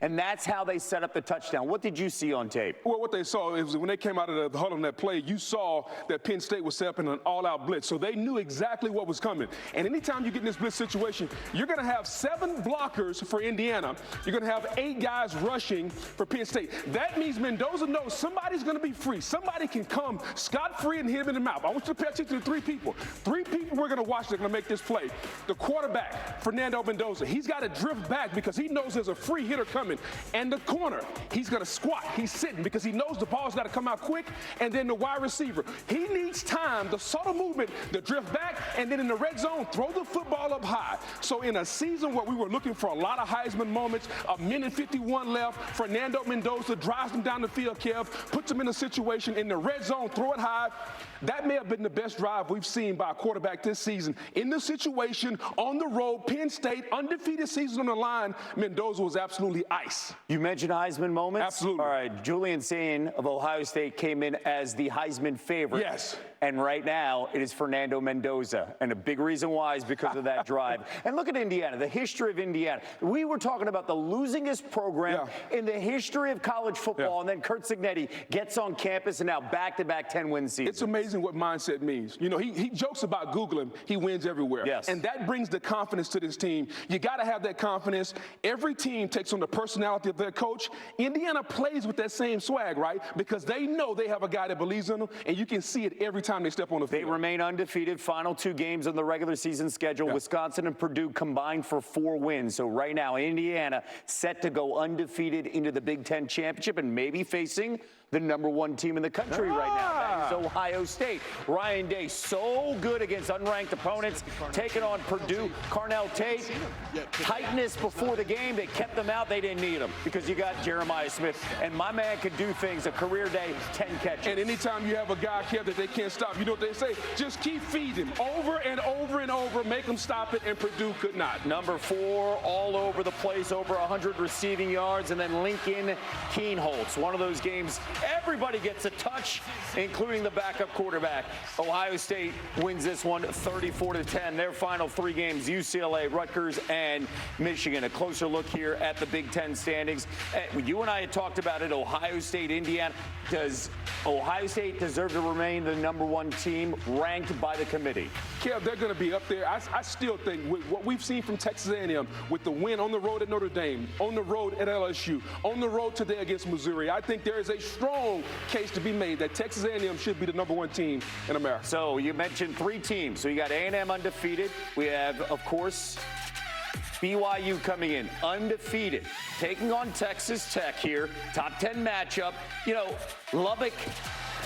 and that's how they set up the touchdown. What did you see on tape? Well, what they saw is when they came out of the huddle on that play, you saw that Penn State was set up in an all-out blitz. So they knew exactly what was coming. And anytime you get in this blitz situation, you're going to have 7 blockers for Indiana. You're going to have 8 guys rushing for Penn State. That means Mendoza knows somebody's going to be free. Somebody can come scot-free and hit him in the mouth. I want you to pay attention to 3 people. 3 people we're going to watch that are going to make this play. The quarterback, Fernando Mendoza, he's got to drift back because he knows there's a free hitter coming. And the corner, he's going to squat. He's sitting because he knows the ball's got to come out quick. And then the wide receiver, he needs time, the subtle movement, to drift back, and then in the red zone, throw the football up high. So in a season where we were looking for a lot of Heisman moments, a minute 51 left, Fernando Mendoza drives them down the field, Kev, puts them in a situation in the red zone, throw it high. That may have been the best drive we've seen by a quarterback this season. In this situation, on the road, Penn State, undefeated season on the line, Mendoza was absolutely ice. You mentioned Heisman moments? Absolutely. All right, Julian Sain of Ohio State came in as the Heisman favorite. Yes. And right now, it is Fernando Mendoza. And a big reason why is because of that drive. And look at Indiana, the history of Indiana. We were talking about the losingest program in the history of college football. And then Curt Cignetti gets on campus and now back-to-back 10-win seasons. It's amazing what mindset means. You know, he jokes about Googling. He wins everywhere. Yes. And that brings the confidence to this team. You got to have that confidence. Every team takes on the personality of their coach. Indiana plays with that same swag, right? Because they know they have a guy that believes in them, and you can see it every time they step on the field. They remain undefeated. Final 2 games on the regular season schedule. Wisconsin and Purdue combined for 4 wins. So right now, Indiana set to go undefeated into the Big Ten championship and maybe facing the #1 team in the country right now. That is Ohio State. Ryan Day, so good against unranked opponents, taking on Purdue. Carnell Tate, tightness before the game. They kept them out. They didn't need them because you got Jeremiah Smith. And my man could do things. A career day, 10 catches. And anytime you have a guy, Kev, that they can't stop, you know what they say? Just keep feeding him over and over and over. Make them stop it, and Purdue could not. Number 4, all over the place, over 100 receiving yards. And then Lincoln Kienholz, one of those games everybody gets a touch, including the backup quarterback. Ohio State wins this one 34-10. Their final 3 games, UCLA, Rutgers, and Michigan. A closer look here at the Big Ten standings. You and I had talked about it, Ohio State, Indiana. Does Ohio State deserve to remain the #1 team ranked by the committee? Kev, they're going to be up there. I still think with what we've seen from Texas A&M, with the win on the road at Notre Dame, on the road at LSU, on the road today against Missouri, I think there is a strong case to be made that Texas A&M should be the #1 team in America. So you mentioned 3 teams. So you got A&M undefeated. We have, of course, BYU coming in undefeated, taking on Texas Tech here. Top 10 matchup. You know, Lubbock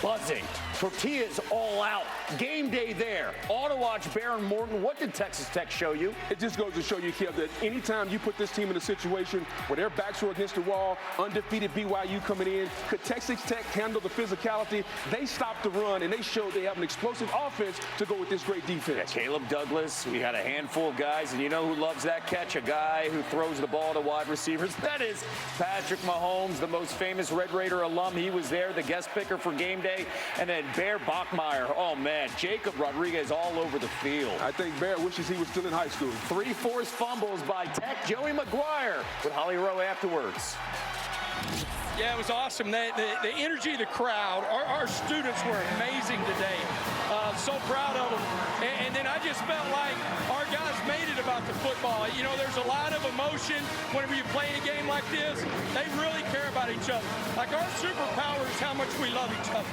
buzzing. Tortillas all out. Game day there. Auto watch Baron Morton. What did Texas Tech show you? It just goes to show you, Kev, that anytime you put this team in a situation where their backs are against the wall, undefeated BYU coming in, could Texas Tech handle the physicality? They stopped the run, and they showed they have an explosive offense to go with this great defense. Yeah, Caleb Douglas, we had a handful of guys, and you know who loves that catch? A guy who throws the ball to wide receivers. That is Patrick Mahomes, the most famous Red Raider alum. He was there, the guest picker for game day. And then Bear Bachmeier, oh man, Jacob Rodriguez all over the field. I think Bear wishes he was still in high school. 3 forced fumbles by Tech. Joey McGuire with Holly Rowe afterwards. Yeah, it was awesome. The energy of the crowd, our students were amazing today. So proud of them. And then I just felt like our guys made it about the football. You know, there's a lot of emotion whenever you play a game like this. They really care about each other. Like, our superpower is how much we love each other.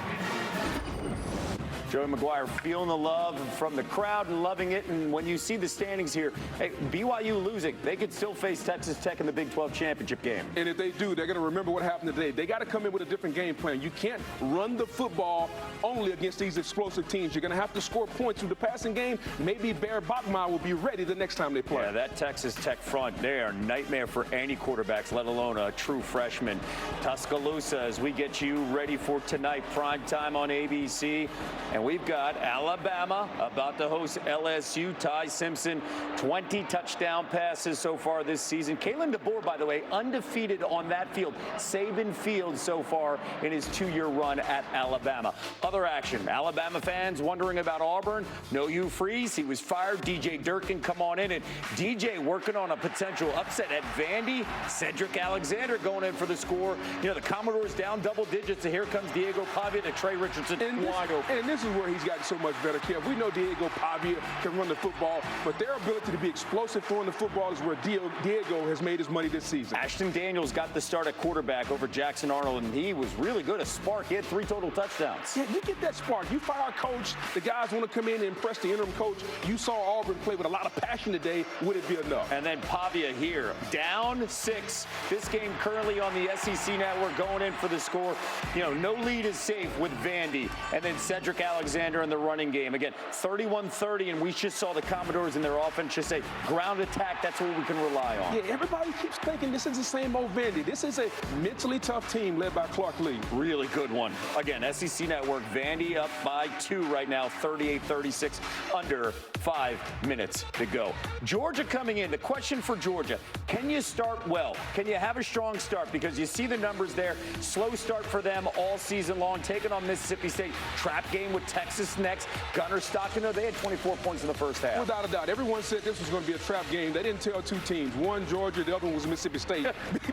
Joey McGuire feeling the love from the crowd and loving it. And when you see the standings here, hey, BYU losing, they could still face Texas Tech in the Big 12 championship game. And if they do, they're going to remember what happened today. They got to come in with a different game plan. You can't run the football only against these explosive teams. You're going to have to score points through the passing game. Maybe Bear Bachmeier will be ready the next time they play. Yeah, that Texas Tech front, they are a nightmare for any quarterbacks, let alone a true freshman. Tuscaloosa, as we get you ready for tonight, prime time on ABC. And we've got Alabama about to host LSU. Ty Simpson, 20 touchdown passes so far this season. Kalen DeBoer, by the way, undefeated on that field. Saban Field so far in his 2-year run at Alabama. Other action, Alabama fans wondering about Auburn. No Hugh Freeze, he was fired. DJ Durkin come on in, and DJ working on a potential upset at Vandy. Cedric Alexander going in for the score. You know, the Commodores down double digits, and here comes Diego Pavia to Trey Richardson wide open. And this is where he's gotten so much better, Kev. We know Diego Pavia can run the football, but their ability to be explosive throwing the football is where Diego has made his money this season. Ashton Daniels got the start at quarterback over Jackson Arnold, and he was really good. A spark. He had 3 total touchdowns. Yeah, you get that spark. You fire a coach. The guys want to come in and impress the interim coach. You saw Auburn play with a lot of passion today. Would it be enough? And then Pavia here, down 6. This game currently on the SEC network, going in for the score. You know, no lead is safe with Vandy. And then Cedric Alexander in the running game. Again, 31-30, and we just saw the Commodores in their offense just say, ground attack, that's what we can rely on. Yeah, everybody keeps thinking this is the same old Vandy. This is a mentally tough team led by Clark Lee. Really good one. Again, SEC network, Vandy up by 2 right now, 38-36, under 5 minutes to go. Georgia coming in. The question for Georgia, can you start well? Can you have a strong start? Because you see the numbers there. Slow start for them all season long, taking on Mississippi State. Trap game with Texas next. Gunner Stockton, they had 24 points in the first half. Without a doubt. Everyone said this was going to be a trap game. They didn't tell 2 teams. One Georgia, the other one was Mississippi State.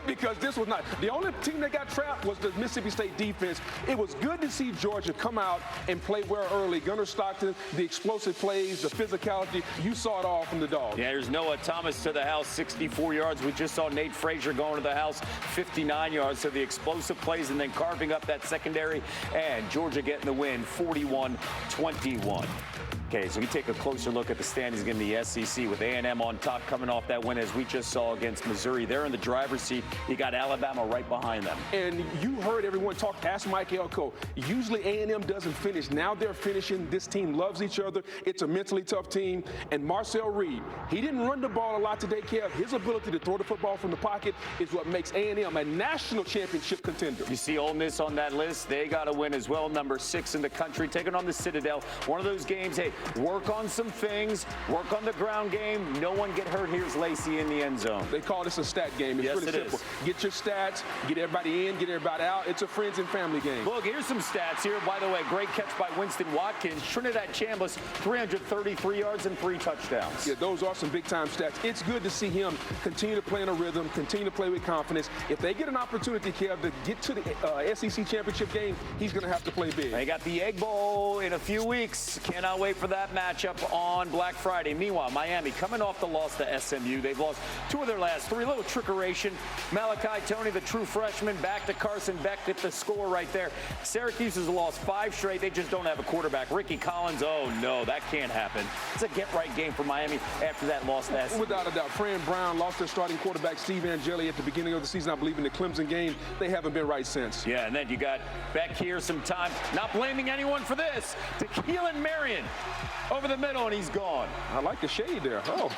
Because this was not. The only team that got trapped was the Mississippi State defense. It was good to see Georgia come out and play well early. Gunner Stockton, the explosive plays, the physicality. You saw it all from the Dogs. Yeah, there's Noah Thomas to the house, 64 yards. We just saw Nate Frazier going to the house, 59 yards. So the explosive plays and then carving up that secondary. And Georgia getting the win, 41-21. Okay, so we take a closer look at the standings in the SEC with A&M on top coming off that win as we just saw against Missouri. They're in the driver's seat. You got Alabama right behind them. And you heard everyone talk, ask Mike Elko. Usually A&M doesn't finish. Now they're finishing. This team loves each other. It's a mentally tough team. And Marcel Reed, he didn't run the ball a lot today, Kev. His ability to throw the football from the pocket is what makes A&M a national championship contender. You see Ole Miss on that list. They got to win as well, number 6 in the country, taking on the Citadel. One of those games, hey, work on some things, work on the ground game. No one get hurt. Here's Lacey in the end zone. They call this a stat game. It's really simple. Get your stats, get everybody in, get everybody out. It's a friends and family game. Look, here's some stats here. By the way, great catch by Winston Watkins. Trinidad Chambliss, 333 yards and 3 touchdowns. Yeah, those are some big-time stats. It's good to see him continue to play in a rhythm, continue to play with confidence. If they get an opportunity, Kev, to get to the SEC championship game, he's going to have to play big. They got the Egg Bowl in a few weeks. Cannot wait for that matchup on Black Friday. Meanwhile, Miami coming off the loss to SMU. They've lost 2 of their last 3. Little trickeration. Malachi Toney, the true freshman, back to Carson Beck at the score right there. Syracuse has lost 5 straight. They just don't have a quarterback. Ricky Collins, oh no, that can't happen. It's a get-right game for Miami after that loss to SMU. Without a doubt. Fran Brown lost their starting quarterback, Steve Angeli, at the beginning of the season, I believe, in the Clemson game. They haven't been right since. Yeah, and then you got Beck here some time. Not blaming anyone for this. To Keelan Marion over the middle, and he's gone. I like the shade there. Oh,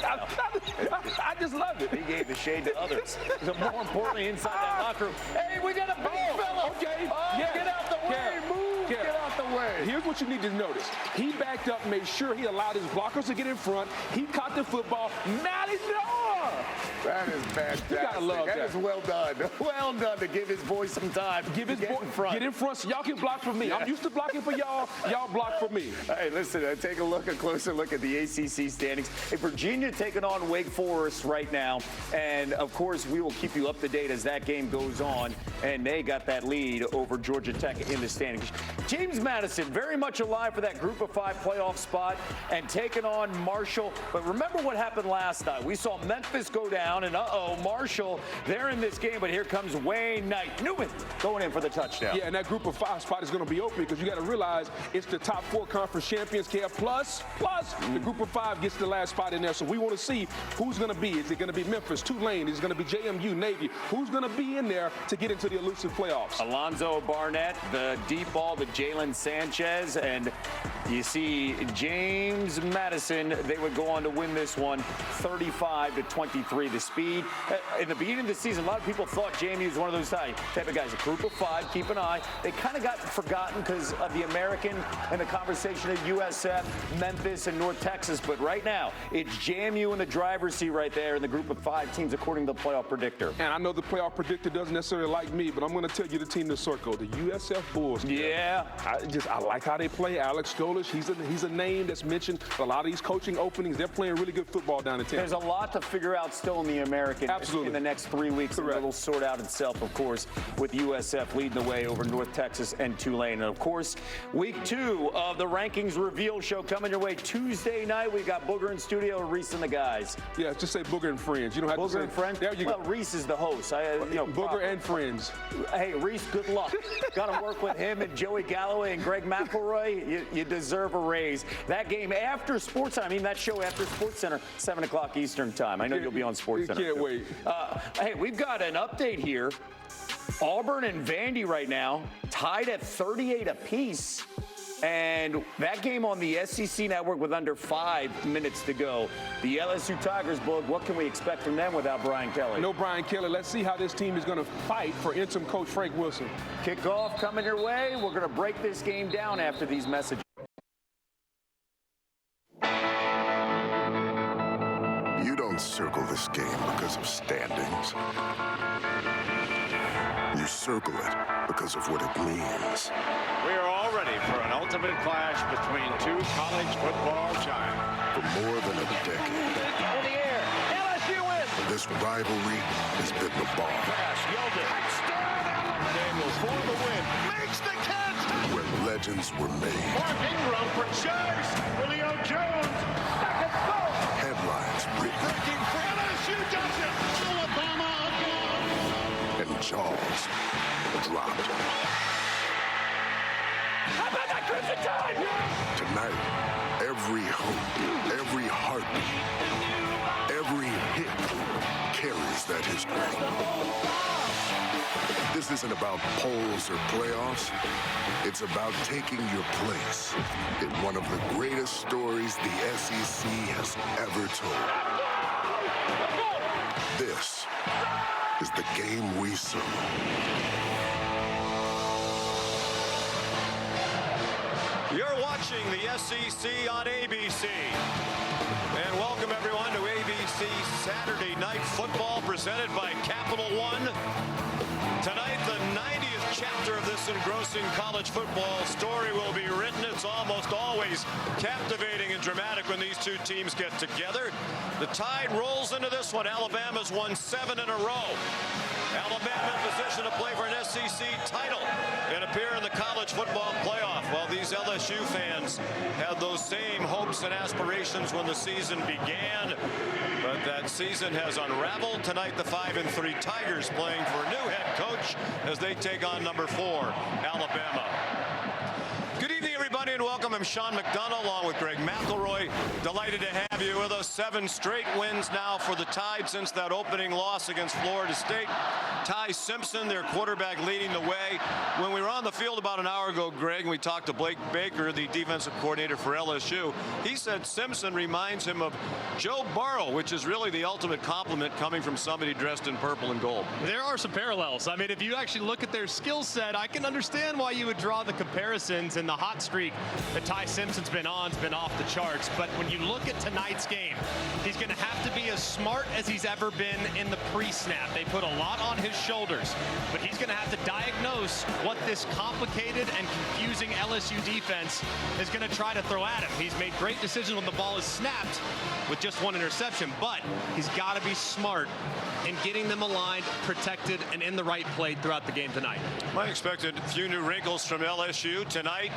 I just love it. He gave the shade to others. So more importantly, inside that locker room, hey, we got a big fella. Okay. Oh, yeah. Get out the way. Move. Get out the way. Here's what you need to notice. He backed up, made sure he allowed his blockers to get in front. He caught the football. Matty Noah. That is fantastic. You gotta love that. That is well done. Well done to give his boy some time. Give his boy in front. Get in front so y'all can block for me. Yeah. I'm used to blocking for y'all. Y'all block for me. Hey, listen, take a closer look at the ACC standings. Hey, Virginia taking on Wake Forest right now. And, of course, we will keep you up to date as that game goes on. And they got that lead over Georgia Tech in the standings. James Madison very much alive for that Group of 5 playoff spot and taking on Marshall. But remember what happened last night. We saw Memphis go down, and Marshall, they're in this game. But here comes Wayne Knight. Newman going in for the touchdown. Yeah, and that Group of 5 spot is going to be open because you got to realize it's the top 4 conference champions, plus the Group of 5 gets the last spot in there. So we want to see who's going to be. Is it going to be Memphis, Tulane? Is it going to be JMU, Navy? Who's going to be in there to get into the elusive playoffs? Alonzo Barnett, the deep ball to Jalen Sanchez, and You see, James Madison, they would go on to win this one 35-23. The speed. In the beginning of the season, a lot of people thought JMU was one of those type of guys. A group of 5, keep an eye. They kind of got forgotten because of the American and the conversation of USF, Memphis, and North Texas. But right now, it's JMU in the driver's seat right there in the group of 5 teams according to the playoff predictor. And I know the playoff predictor doesn't necessarily like me, but I'm going to tell you the team to circle, the USF Bulls. Yeah. I like how they play. Alex Golesh, he's a name that's mentioned. A lot of these coaching openings, they're playing really good football down in Tampa. There's a lot to figure out still in the American Absolutely. in the next 3 weeks. Correct. It'll sort out itself, of course, with USF leading the way over North Texas and Tulane. And, of course, week 2 of the Rankings Reveal Show coming your way Tuesday night. We got Booger in studio, Reese and the guys. Yeah, just say Booger and Friends. You don't have to say Booger and Friends? There you well, go. Reese is the host. Booger and Friends. Hey, Reese, good luck. Got to work with him and Joey Galloway and Greg McElroy. You deserve a raise. That game after Sports Center, that show after Sports Center, 7 o'clock Eastern time. I know you'll be on Sports Center. Can't wait. Hey, we've got an update here. Auburn and Vandy right now tied at 38 apiece. And that game on the SEC network with under 5 minutes to go. The LSU Tigers, Boog, what can we expect from them without Brian Kelly? No Brian Kelly. Let's see how this team is going to fight for interim coach Frank Wilson. Kickoff coming your way. We're going to break this game down after these messages. You don't circle this game because of standings. You circle it because of what it means. We are all ready for an ultimate clash between 2 college football giants. For more than a decade, In the air, LSU wins. this rivalry has been the bond Pass, Yeldon. Touchdown, Alabama. Daniels for the win. Makes the catch. where legends were made, Mark Ingram for Chase. Julio Jones. Second goal. headlines written, Breaking for LSU does it. Alabama again. and jaws dropped. How about that Crimson Tide? Tonight, every hope, every heartbeat, every hit carries that history. This isn't about polls or playoffs. It's about taking your place in one of the greatest stories the SEC has ever told. This is the game we saw. You're watching the SEC on ABC. And welcome everyone to ABC Saturday Night Football presented by Capital One. Tonight, the 90th chapter of this engrossing college football story will be written. It's almost always captivating and dramatic when these 2 teams get together. The Tide rolls into this one. Alabama's won 7 in a row. Alabama in position to play for an SEC title and appear in the college football playoff. Well, these LSU fans had those same hopes and aspirations when the season began, but that season has unraveled. Tonight, the 5-3 Tigers playing for a new head coach as they take on number 4, Alabama. Good evening, everybody, and welcome. I'm Sean McDonough along with Greg McElroy. Delighted to have you with us. 7 straight wins now for the Tide since that opening loss against Florida State. Ty Simpson, their quarterback, leading the way. When we were on the field about an hour ago, Greg, and we talked to Blake Baker, the defensive coordinator for LSU, he said Simpson reminds him of Joe Burrow, which is really the ultimate compliment coming from somebody dressed in purple and gold. There are some parallels. I mean, if you actually look at their skill set, I can understand why you would draw the comparisons, and the hot streak that Ty Simpson's been on has been off the charts. But when you look at tonight's game, he's going to have to be as smart as he's ever been in the pre-snap. They put a lot on his shoulders, but he's going to have to diagnose what this complicated and confusing LSU defense is going to try to throw at him. He's made great decisions when the ball is snapped with just 1 interception, but he's got to be smart in getting them aligned, protected, and in the right play throughout the game tonight. I expected a few new wrinkles from LSU tonight.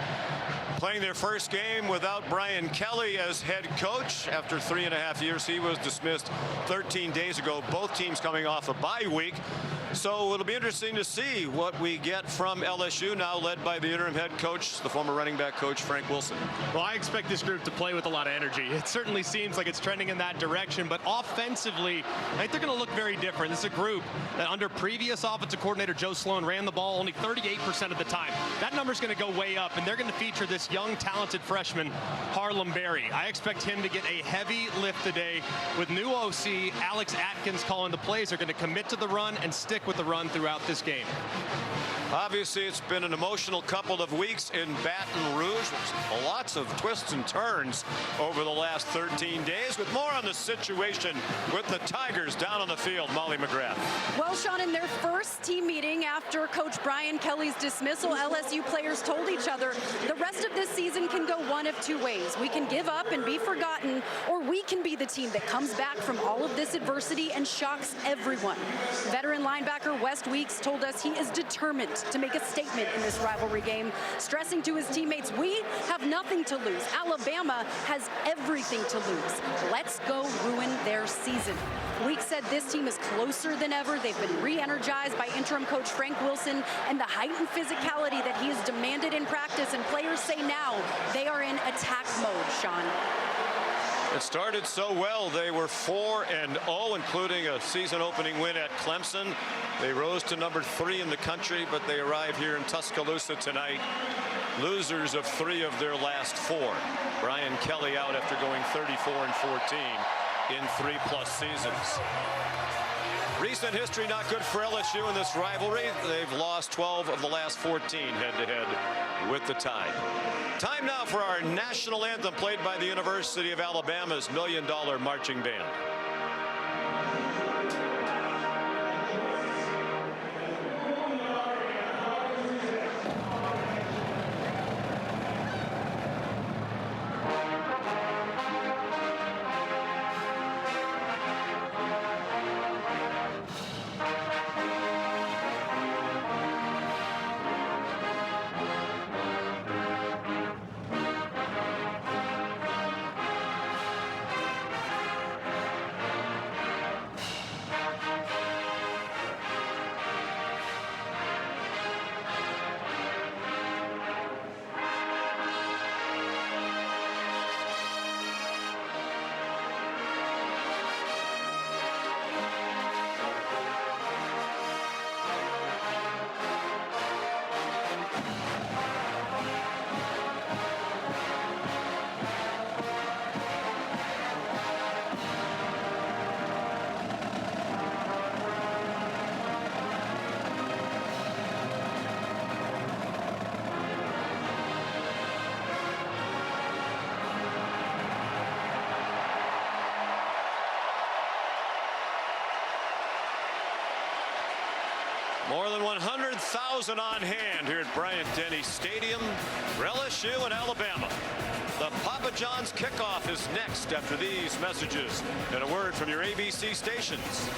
Playing their first game without Brian Kelly as head coach. After 3.5 years, he was dismissed 13 days ago. Both teams coming off a bye week. So it'll be interesting to see what we get from LSU, now led by the interim head coach, the former running back coach, Frank Wilson. Well, I expect this group to play with a lot of energy. It certainly seems like it's trending in that direction, but offensively, I think they're going to look very different. This is a group that under previous offensive coordinator Joe Sloan ran the ball only 38% of the time. That number's going to go way up, and they're going to feature this young, talented freshman, Harlem Berry. I expect him to get a heavy lift today with new OC Alex Atkins calling the plays. They're going to commit to the run and stick with the run throughout this game. Obviously, it's been an emotional couple of weeks in Baton Rouge. Lots of twists and turns over the last 13 days. With more on the situation with the Tigers down on the field, Molly McGrath. Well, Sean, in their first team meeting after Coach Brian Kelly's dismissal, LSU players told each other the rest of this season can go one of two ways. We can give up and be forgotten, or we can be the team that comes back from all of this adversity and shocks everyone. Veteran linebacker West Weeks told us he is determined to make a statement in this rivalry game, stressing to his teammates, we have nothing to lose. Alabama has everything to lose. Let's go ruin their season. Weeks said this team is closer than ever. They've been re-energized by interim coach Frank Wilson and the heightened physicality that he has demanded in practice, and players say now they are in attack mode, Sean. It started so well. They were 4-0, including a season-opening win at Clemson. They rose to number 3 in the country, but they arrive here in Tuscaloosa tonight, losers of 3 of their last 4. Brian Kelly out after going 34-14 in 3+ seasons. Recent history not good for LSU in this rivalry. They've lost 12 of the last 14 head-to-head with the Tide. Time now for our national anthem, played by the University of Alabama's $1 Million Marching Band. More than 100,000 on hand here at Bryant-Denny Stadium for LSU and Alabama. The Papa John's kickoff is next after these messages and a word from your ABC stations.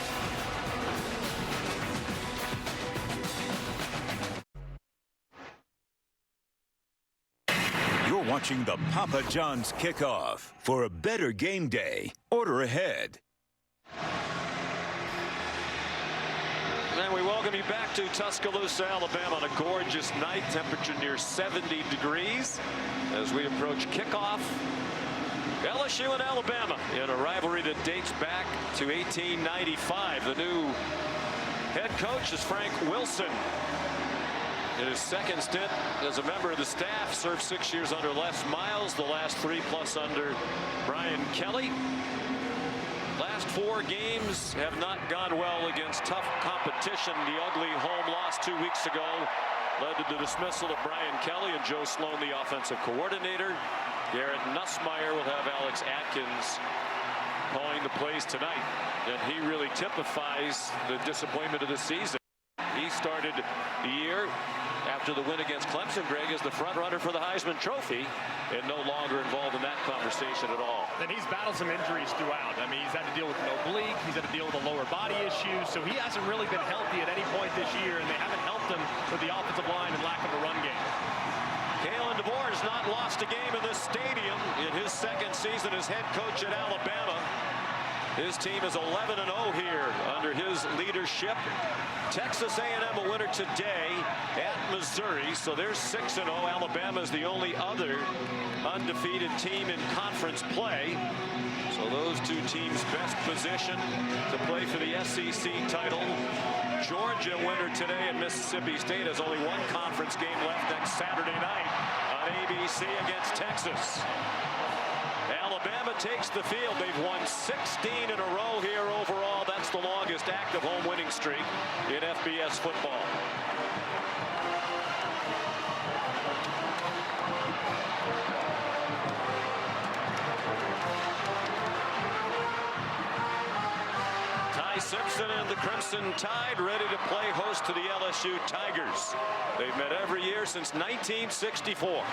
You're watching the Papa John's kickoff. For a better game day, order ahead. And we welcome you back to Tuscaloosa, Alabama on a gorgeous night. Temperature near 70 degrees as we approach kickoff. LSU and Alabama in a rivalry that dates back to 1895. The new head coach is Frank Wilson. In his second stint as a member of the staff, served 6 years under Les Miles, the last 3+ under Brian Kelly. Last 4 games have not gone well against tough competition. The ugly home loss 2 weeks ago led to the dismissal of Brian Kelly and Joe Sloan, the offensive coordinator. Garrett Nussmeier will have Alex Atkins calling the plays tonight. And he really typifies the disappointment of the season. He started the year after the win against Clemson, Greg, as the front runner for the Heisman Trophy and no longer involved in that conversation at all. And he's battled some injuries throughout. I mean, he's had to deal with an oblique, he's had to deal with a lower body issue, so he hasn't really been healthy at any point this year, and they haven't helped him with the offensive line and lack of a run game. Kalen DeBoer has not lost a game in this stadium in his second season as head coach at Alabama. His team is 11-0 here under his leadership. Texas A&M a winner today at Missouri, so they're 6-0. Alabama is the only other undefeated team in conference play. So those two teams best positioned to play for the SEC title. Georgia winner today at Mississippi State has only one conference game left next Saturday night on ABC against Texas. Alabama takes the field. They've won 16 in a row here overall. That's the longest active home winning streak in FBS football. Ty Simpson and the Crimson Tide ready to play host to the LSU Tigers. They've met every year since 1964.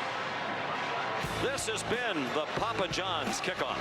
This has been the Papa John's Kickoff.